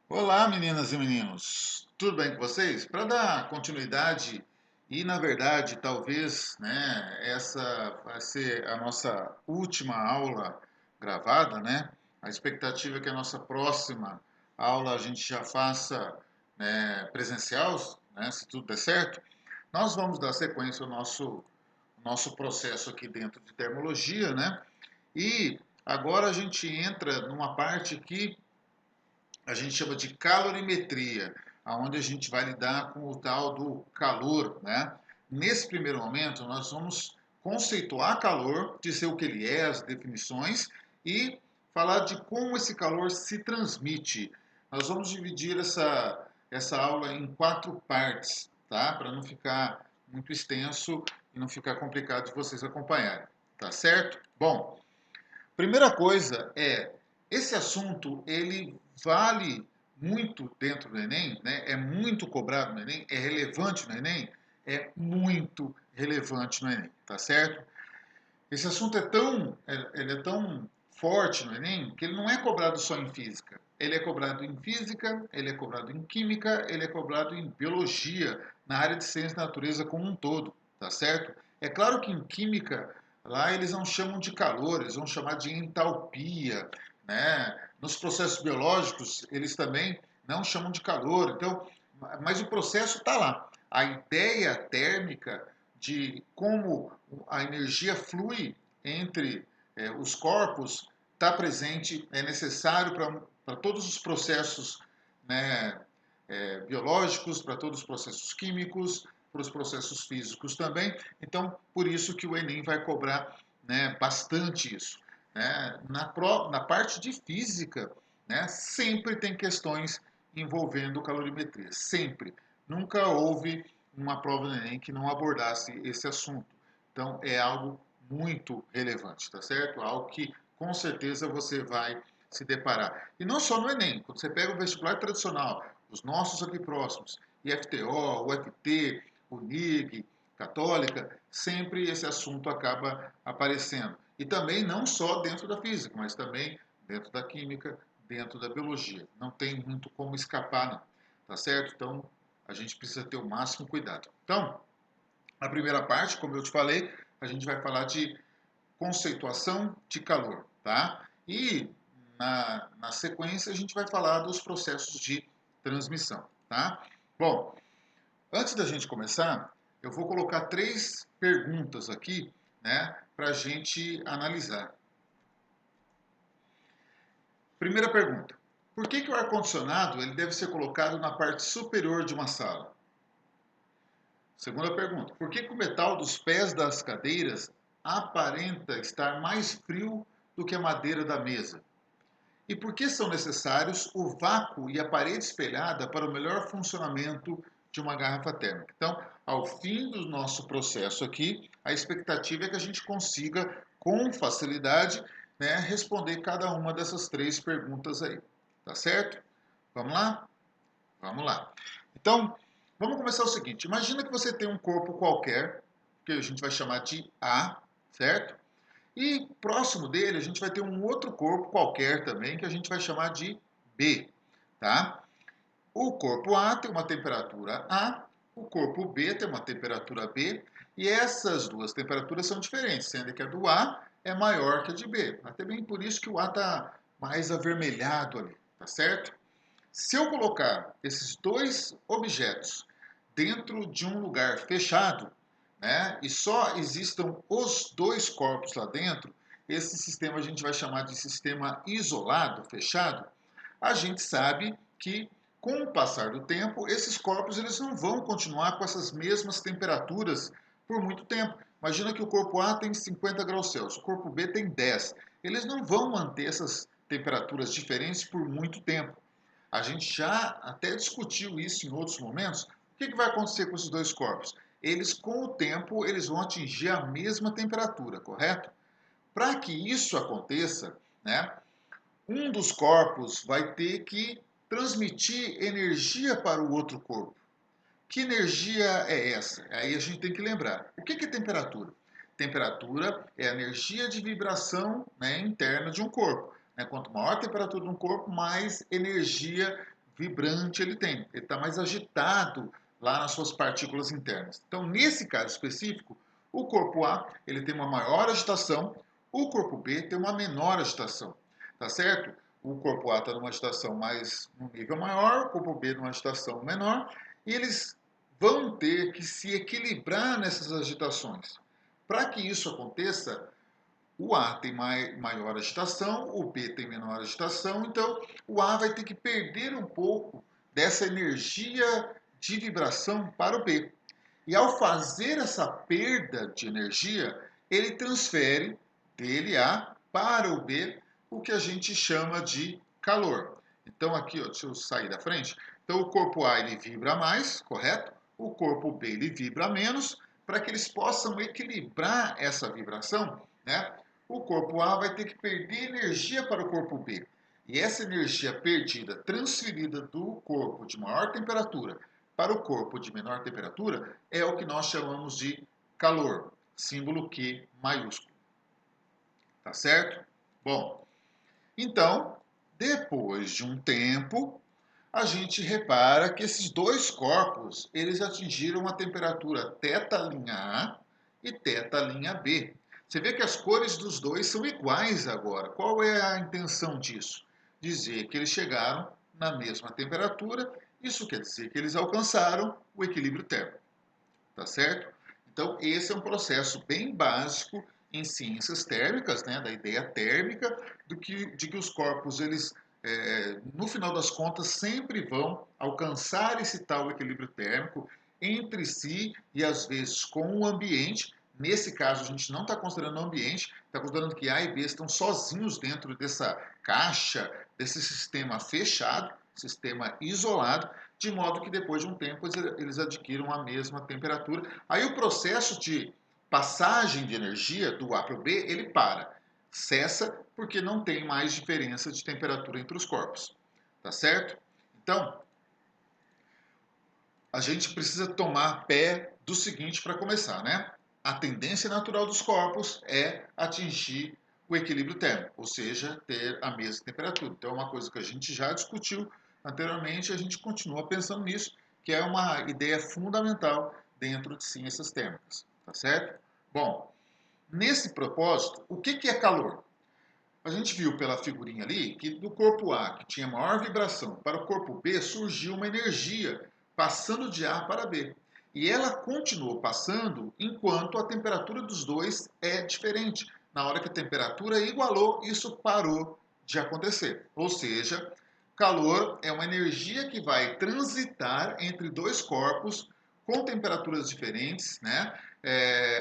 Olá, meninas e meninos. Tudo bem com vocês? Para dar continuidade e, na verdade, talvez, essa vai ser a nossa última aula gravada, né? A expectativa é que a nossa próxima aula a gente já faça, presencial, né? Se tudo der certo. Nós vamos dar sequência ao nosso processo aqui dentro de termologia, né? E agora a gente entra numa parte que a gente chama de calorimetria, aonde a gente vai lidar com o tal do calor, né? Nesse primeiro momento, nós vamos conceituar calor, dizer o que ele é, as definições e falar de como esse calor se transmite. Nós vamos dividir essa aula em quatro partes, tá? Para não ficar muito extenso e não ficar complicado de vocês acompanharem, tá certo? Bom, primeira coisa é, esse assunto ele vale muito dentro do Enem, né? É muito cobrado no Enem, é relevante no Enem, é muito relevante no Enem, tá certo? Esse assunto ele é tão forte no Enem que ele não é cobrado só em física. Ele é cobrado em física, ele é cobrado em química, ele é cobrado em biologia, na área de ciência da natureza como um todo, tá certo? É claro que em química, lá eles não chamam de calor, eles vão chamar de entalpia, né? Nos processos biológicos, eles também não chamam de calor. Então, mas o processo está lá. A ideia térmica de como a energia flui entre os corpos está presente, é necessário para todos os processos, né, biológicos, para todos os processos químicos, para os processos físicos também. Então, por isso que o Enem vai cobrar, né, bastante isso. Né? Na parte de física, né, sempre tem questões envolvendo calorimetria, sempre. Nunca houve uma prova do Enem que não abordasse esse assunto. Então, é algo muito relevante, tá certo? Algo que com certeza você vai se deparar. E não só no Enem, quando você pega o vestibular tradicional, os nossos aqui próximos, IFTO, UFT, UNIG, Católica, sempre esse assunto acaba aparecendo. E também não só dentro da física, mas também dentro da química, dentro da biologia. Não tem muito como escapar, não. Tá certo? Então, a gente precisa ter o máximo cuidado. Então, na primeira parte, como eu te falei, a gente vai falar de conceituação de calor, tá? E na sequência a gente vai falar dos processos de transmissão, tá? Bom, antes da gente começar, eu vou colocar três perguntas aqui, né, para a gente analisar. Primeira pergunta: por que o ar-condicionado ele deve ser colocado na parte superior de uma sala? Segunda pergunta: por que o metal dos pés das cadeiras aparenta estar mais frio do que a madeira da mesa? E por que são necessários o vácuo e a parede espelhada para o melhor funcionamento de uma garrafa térmica? Então, ao fim do nosso processo aqui, a expectativa é que a gente consiga, com facilidade, né, responder cada uma dessas três perguntas aí. Tá certo? Vamos lá? Vamos lá. Então, vamos começar o seguinte. Imagina que você tem um corpo qualquer, que a gente vai chamar de A, certo? E próximo dele a gente vai ter um outro corpo qualquer também, que a gente vai chamar de B, tá? O corpo A tem uma temperatura A, o corpo B tem uma temperatura B, e essas duas temperaturas são diferentes, sendo que a do A é maior que a de B. Até bem por isso que o A está mais avermelhado ali, tá certo? Se eu colocar esses dois objetos dentro de um lugar fechado, né, e só existam os dois corpos lá dentro, esse sistema a gente vai chamar de sistema isolado, fechado. A gente sabe que com o passar do tempo, esses corpos eles não vão continuar com essas mesmas temperaturas por muito tempo. Imagina que o corpo A tem 50 graus Celsius, o corpo B tem 10. Eles não vão manter essas temperaturas diferentes por muito tempo. A gente já até discutiu isso em outros momentos. O que vai acontecer com esses dois corpos? Eles, com o tempo, eles vão atingir a mesma temperatura, correto? Para que isso aconteça, né, um dos corpos vai ter que transmitir energia para o outro corpo. Que energia é essa? Aí a gente tem que lembrar. O que é temperatura? Temperatura é a energia de vibração, né, interna de um corpo. Né? Quanto maior a temperatura de um corpo, mais energia vibrante ele tem, ele está mais agitado lá nas suas partículas internas. Então, nesse caso específico, o corpo A ele tem uma maior agitação, o corpo B tem uma menor agitação, tá certo? O corpo A está numa agitação mais num nível maior, o corpo B numa agitação menor, e eles vão ter que se equilibrar nessas agitações. Para que isso aconteça, o A tem maior agitação, o B tem menor agitação, então o A vai ter que perder um pouco dessa energia de vibração para o B. E ao fazer essa perda de energia, ele transfere dele A para o B o que a gente chama de calor. Então aqui, ó, deixa eu sair da frente. Então o corpo A ele vibra mais, correto? O corpo B ele vibra menos, para que eles possam equilibrar essa vibração, né? O corpo A vai ter que perder energia para o corpo B. E essa energia perdida, transferida do corpo de maior temperatura para o corpo de menor temperatura, é o que nós chamamos de calor, símbolo Q maiúsculo. Tá certo? Bom, então, depois de um tempo, a gente repara que esses dois corpos, eles atingiram a temperatura θ' e θ' Você vê que as cores dos dois são iguais agora. Qual é a intenção disso? Dizer que eles chegaram na mesma temperatura, isso quer dizer que eles alcançaram o equilíbrio térmico, tá certo? Então, esse é um processo bem básico em ciências térmicas, né, da ideia térmica, de que os corpos, eles, no final das contas, sempre vão alcançar esse tal equilíbrio térmico entre si e, às vezes, com o ambiente. Nesse caso, a gente não está considerando o ambiente, está considerando que A e B estão sozinhos dentro dessa caixa, desse sistema fechado, sistema isolado, de modo que depois de um tempo eles adquiram a mesma temperatura. Aí o processo de passagem de energia do A para o B, ele para, cessa, porque não tem mais diferença de temperatura entre os corpos, tá certo? Então, a gente precisa tomar pé do seguinte para começar, né? A tendência natural dos corpos é atingir o equilíbrio térmico, ou seja, ter a mesma temperatura. Então, é uma coisa que a gente já discutiu anteriormente, a gente continua pensando nisso, que é uma ideia fundamental dentro de ciências térmicas, tá certo? Bom, nesse propósito, o que é calor? A gente viu pela figurinha ali que do corpo A, que tinha maior vibração, para o corpo B surgiu uma energia passando de A para B. E ela continuou passando enquanto a temperatura dos dois é diferente. Na hora que a temperatura igualou, isso parou de acontecer. Ou seja, calor é uma energia que vai transitar entre dois corpos com temperaturas diferentes, né,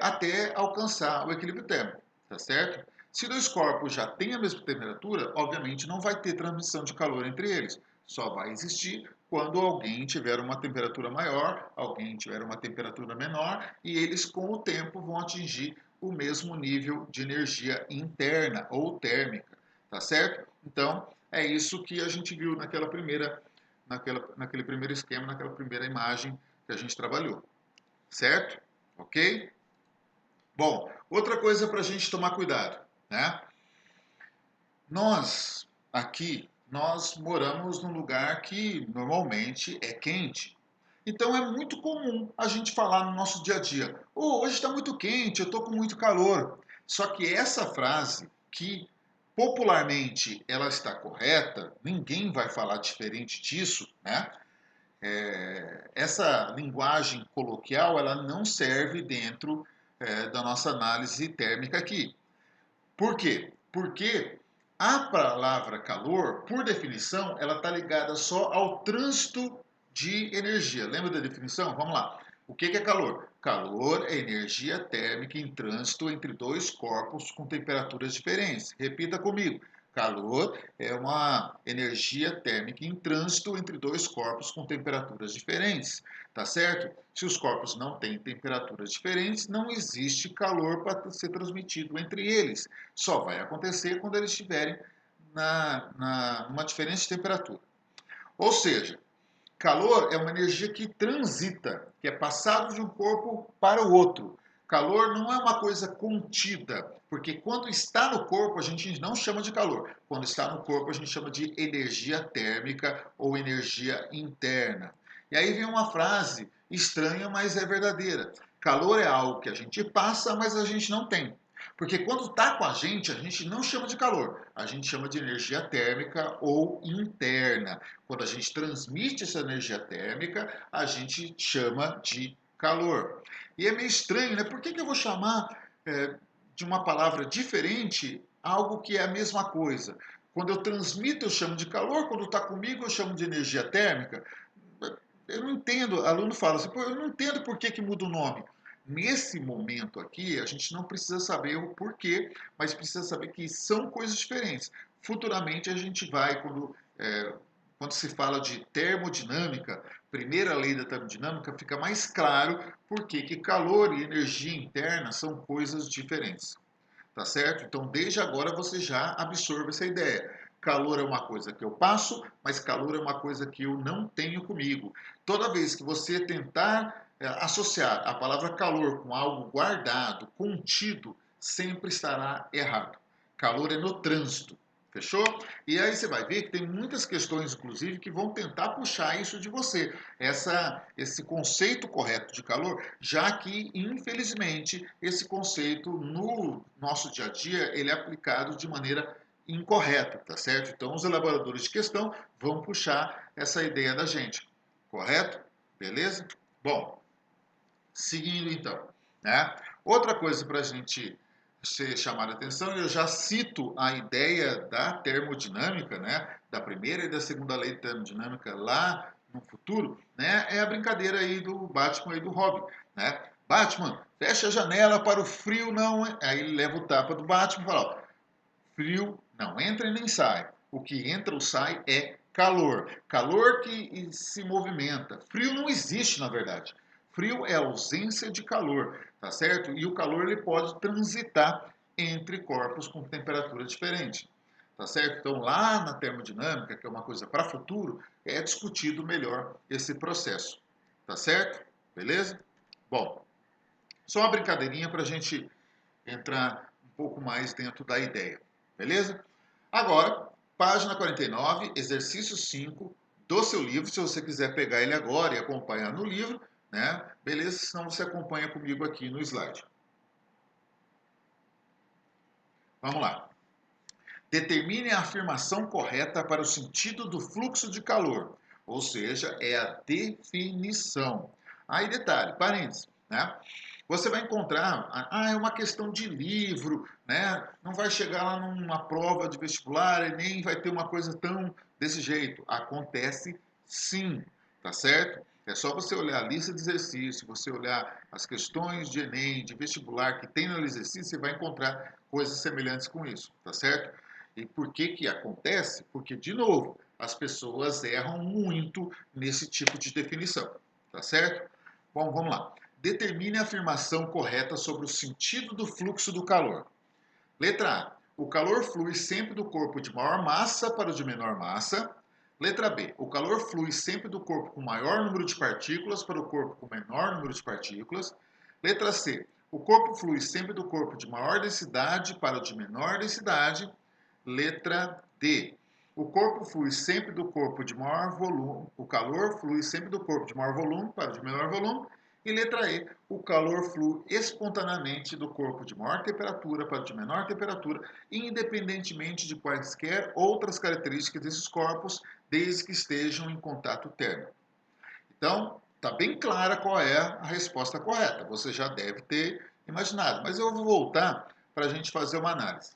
até alcançar o equilíbrio térmico, tá certo? Se dois corpos já têm a mesma temperatura, obviamente não vai ter transmissão de calor entre eles. Só vai existir quando alguém tiver uma temperatura maior, alguém tiver uma temperatura menor, e eles com o tempo vão atingir o mesmo nível de energia interna ou térmica, tá certo? Então, é isso que a gente viu naquele primeiro esquema, naquela primeira imagem que a gente trabalhou, certo? Ok? Bom, outra coisa para a gente tomar cuidado, né? Nós moramos num lugar que normalmente é quente. Então é muito comum a gente falar no nosso dia a dia: oh, hoje está muito quente, eu estou com muito calor. Só que essa frase, que popularmente ela está correta, ninguém vai falar diferente disso, né? Essa linguagem coloquial ela não serve dentro da nossa análise térmica aqui. Por quê? Porque a palavra calor, por definição, ela está ligada só ao trânsito de energia. Lembra da definição? Vamos lá. O que é calor? Calor é energia térmica em trânsito entre dois corpos com temperaturas diferentes. Repita comigo. Calor é uma energia térmica em trânsito entre dois corpos com temperaturas diferentes, tá certo? Se os corpos não têm temperaturas diferentes, não existe calor para ser transmitido entre eles. Só vai acontecer quando eles estiverem numa diferença de temperatura. Ou seja, calor é uma energia que transita, que é passado de um corpo para o outro. Calor não é uma coisa contida, porque quando está no corpo a gente não chama de calor. Quando está no corpo a gente chama de energia térmica ou energia interna. E aí vem uma frase estranha, mas é verdadeira. Calor é algo que a gente passa, mas a gente não tem. Porque quando está com a gente não chama de calor, a gente chama de energia térmica ou interna. Quando a gente transmite essa energia térmica, a gente chama de calor. E é meio estranho, né? Por que eu vou chamar de uma palavra diferente algo que é a mesma coisa? Quando eu transmito, eu chamo de calor, quando está comigo, eu chamo de energia térmica. Eu não entendo, aluno fala assim, pô, eu não entendo por que muda o nome. Nesse momento aqui, a gente não precisa saber o porquê, mas precisa saber que são coisas diferentes. Futuramente a gente vai, quando se fala de termodinâmica, primeira lei da termodinâmica, fica mais claro por que calor e energia interna são coisas diferentes. Tá certo? Então, desde agora você já absorve essa ideia. Calor é uma coisa que eu passo, mas calor é uma coisa que eu não tenho comigo. Toda vez que você tentar associar a palavra calor com algo guardado, contido, sempre estará errado. Calor é no trânsito. Fechou? E aí você vai ver que tem muitas questões, inclusive, que vão tentar puxar isso de você, esse conceito correto de calor, já que, infelizmente, esse conceito no nosso dia a dia ele é aplicado de maneira incorreta, tá certo? Então, os elaboradores de questão vão puxar essa ideia da gente, correto? Beleza? Bom, seguindo então, né? Outra coisa para a gente ser chamado a atenção, eu já cito a ideia da termodinâmica, né? Da primeira e da segunda lei de termodinâmica lá no futuro, né? É a brincadeira aí do Batman e do Robin, né? Batman, fecha a janela para o frio não... Aí ele leva o tapa do Batman e fala, ó, frio não entra e nem sai. O que entra ou sai é calor. Calor que se movimenta. Frio não existe, na verdade. Frio é ausência de calor, tá certo? E o calor ele pode transitar entre corpos com temperatura diferente, tá certo? Então, lá na termodinâmica, que é uma coisa para futuro, é discutido melhor esse processo, tá certo? Beleza? Bom, só uma brincadeirinha para a gente entrar um pouco mais dentro da ideia. Beleza? Agora, página 49, exercício 5 do seu livro. Se você quiser pegar ele agora e acompanhar no livro, né? Beleza? Senão você acompanha comigo aqui no slide. Vamos lá. Determine a afirmação correta para o sentido do fluxo de calor, ou seja, é a definição. Aí, detalhe, parênteses, né? Você vai encontrar, é uma questão de livro, né? Não vai chegar lá numa prova de vestibular e nem vai ter uma coisa tão desse jeito. Acontece sim, tá certo? É só você olhar a lista de exercícios, você olhar as questões de Enem, de vestibular que tem no exercício, você vai encontrar coisas semelhantes com isso, tá certo? E por que que acontece? Porque, de novo, as pessoas erram muito nesse tipo de definição, tá certo? Bom, vamos lá. Determine a afirmação correta sobre o sentido do fluxo do calor. Letra A. O calor flui sempre do corpo de maior massa para o de menor massa. Letra B. O calor flui sempre do corpo com maior número de partículas para o corpo com menor número de partículas. Letra C. O corpo flui sempre do corpo de maior densidade para o de menor densidade. Letra D. O corpo flui sempre do corpo de maior volume. O calor flui sempre do corpo de maior volume para o de menor volume. E letra E, o calor flui espontaneamente do corpo de maior temperatura para o de menor temperatura, independentemente de quaisquer outras características desses corpos, desde que estejam em contato térmico. Então, está bem clara qual é a resposta correta. Você já deve ter imaginado. Mas eu vou voltar para a gente fazer uma análise.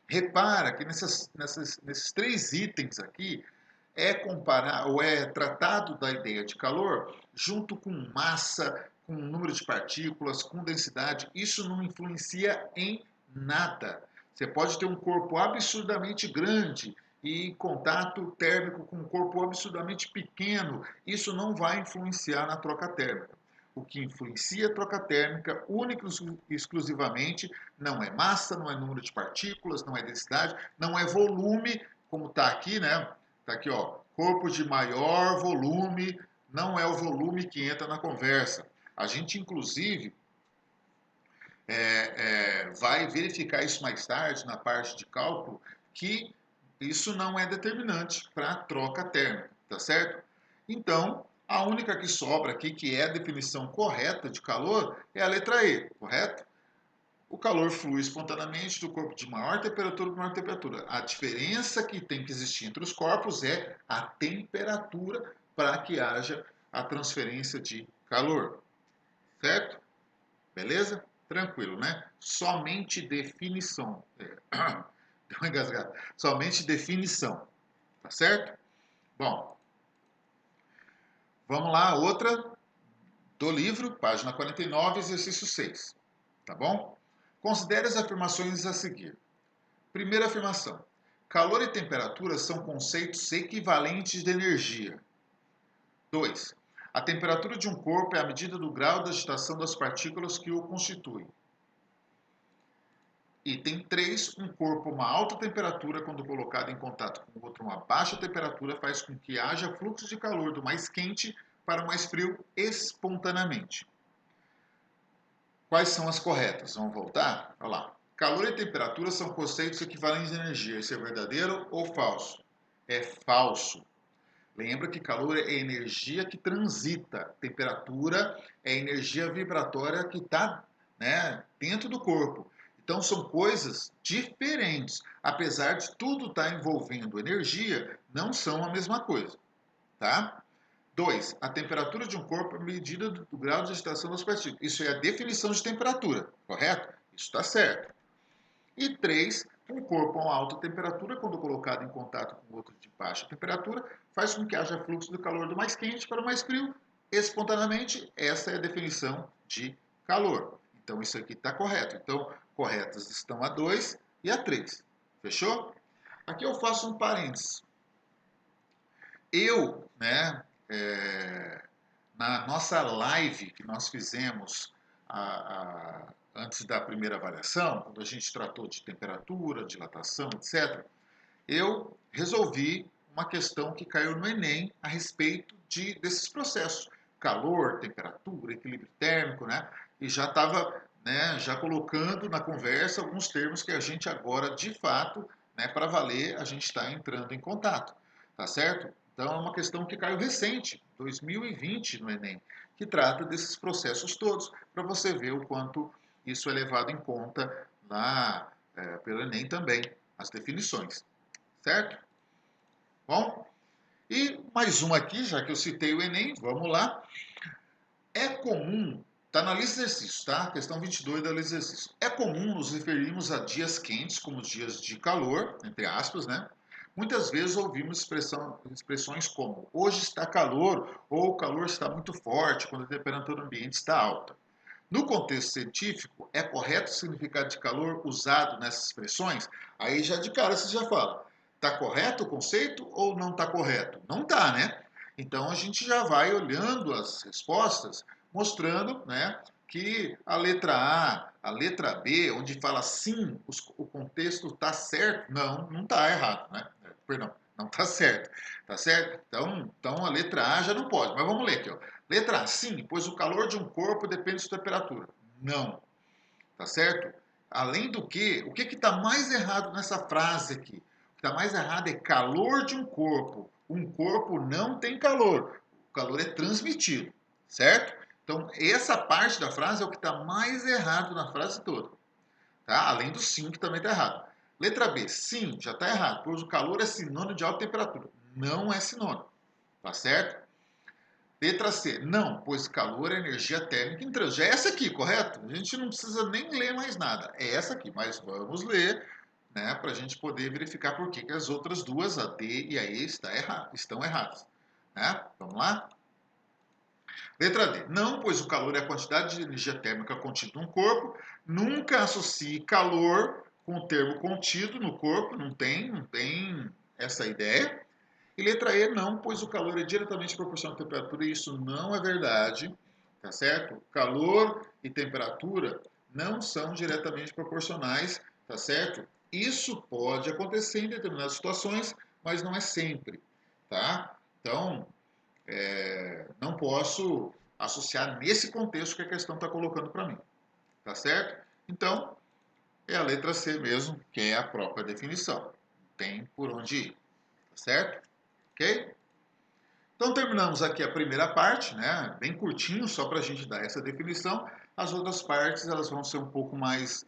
Repara que nesses três itens aqui é comparar ou é tratado da ideia de calor junto com massa, com número de partículas, com densidade. Isso não influencia em nada. Você pode ter um corpo absurdamente grande e contato térmico com um corpo absurdamente pequeno. Isso não vai influenciar na troca térmica. O que influencia a troca térmica, única e exclusivamente, não é massa, não é número de partículas, não é densidade, não é volume, como está aqui, né? Está aqui, ó, corpo de maior volume, não é o volume que entra na conversa. A gente, inclusive, vai verificar isso mais tarde na parte de cálculo, que isso não é determinante para a troca térmica, tá certo? Então, a única que sobra aqui, que é a definição correta de calor, é a letra E, correto? O calor flui espontaneamente do corpo de maior temperatura para menor temperatura. A diferença que tem que existir entre os corpos é a temperatura para que haja a transferência de calor, certo? Beleza? Tranquilo, né? Somente definição. Deu uma engasgada. Somente definição, tá certo? Bom, vamos lá, outra do livro, página 49, exercício 6, tá bom? Considere as afirmações a seguir. Primeira afirmação. Calor e temperatura são conceitos equivalentes de energia. 2. A temperatura de um corpo é a medida do grau de agitação das partículas que o constituem. Item 3. Um corpo a uma alta temperatura, quando colocado em contato com outro a uma baixa temperatura, faz com que haja fluxo de calor do mais quente para o mais frio espontaneamente. Quais são as corretas? Vamos voltar? Olha lá. Calor e temperatura são conceitos equivalentes de energia. Isso é verdadeiro ou falso? É falso. Lembra que calor é energia que transita. Temperatura é energia vibratória que está, né, dentro do corpo. Então são coisas diferentes. Apesar de tudo estar envolvendo energia, não são a mesma coisa. Tá? 2. A temperatura de um corpo é medida do grau de agitação das partículas. Isso é a definição de temperatura, correto? Isso está certo. E 3. Um corpo a uma alta temperatura, quando colocado em contato com outro de baixa temperatura, faz com que haja fluxo do calor do mais quente para o mais frio espontaneamente. Essa é a definição de calor. Então, isso aqui está correto. Então, corretas estão a 2 e a 3. Fechou? Aqui eu faço um parênteses. Eu, né, na nossa live que nós fizemos antes da primeira avaliação, quando a gente tratou de temperatura, dilatação, etc., eu resolvi uma questão que caiu no Enem a respeito desses processos. Calor, temperatura, equilíbrio térmico, né? E já estava, né, já colocando na conversa alguns termos que a gente agora, de fato, né, para valer, a gente está entrando em contato, tá certo? Então, é uma questão que caiu recente, 2020 no Enem, que trata desses processos todos, para você ver o quanto isso é levado em conta pelo Enem também, as definições, certo? Bom, e mais uma aqui, já que eu citei o Enem, vamos lá. É comum, está na lista de exercícios, tá? Questão 22 da lista de exercícios. É comum nos referirmos a dias quentes como dias de calor, entre aspas, né? Muitas vezes ouvimos expressões como hoje está calor ou o calor está muito forte quando a temperatura ambiente está alta. No contexto científico, é correto o significado de calor usado nessas expressões? Aí já de cara você já fala, está correto o conceito ou não está correto? Não está, né? Então a gente já vai olhando as respostas, mostrando, né, que a letra A, a letra B, onde fala sim, o contexto está certo, não está errado, né? Perdão, não está certo, tá certo? Então a letra A já não pode, mas vamos ler aqui, ó. Letra A, sim, pois o calor de um corpo depende de sua temperatura. Não, tá certo? Além do que, o que está mais errado nessa frase aqui? O que está mais errado é calor de um corpo. Um corpo não tem calor. O calor é transmitido, certo? Então, essa parte da frase é o que está mais errado na frase toda. Tá? Além do sim, que também está errado. Letra B, sim, já está errado, pois o calor é sinônimo de alta temperatura. Não é sinônimo, tá certo? Letra C, não, pois calor é energia térmica em trânsito. Já é essa aqui, correto? A gente não precisa nem ler mais nada. É essa aqui, mas vamos ler, né, para a gente poder verificar por que as outras duas, a D e a E, estão erradas. Né? Vamos lá? Letra D, não, pois o calor é a quantidade de energia térmica contida no corpo. Nunca associe calor com o termo contido no corpo, não tem essa ideia. E letra E, não, pois o calor é diretamente proporcional à temperatura, e isso não é verdade, tá certo? Calor e temperatura não são diretamente proporcionais, tá certo? Isso pode acontecer em determinadas situações, mas não é sempre, tá? Então, não posso associar nesse contexto que a questão está colocando para mim, tá certo? Então, é a letra C mesmo, que é a própria definição. Tem por onde ir, tá certo? Ok? Então terminamos aqui a primeira parte, né? Bem curtinho, só para a gente dar essa definição. As outras partes elas vão ser um pouco mais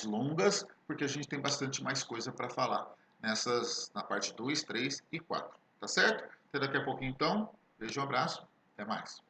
longas, porque a gente tem bastante mais coisa para falar na parte 2, 3 e 4. Tá certo? Até daqui a pouquinho então. Beijo, um abraço. Até mais.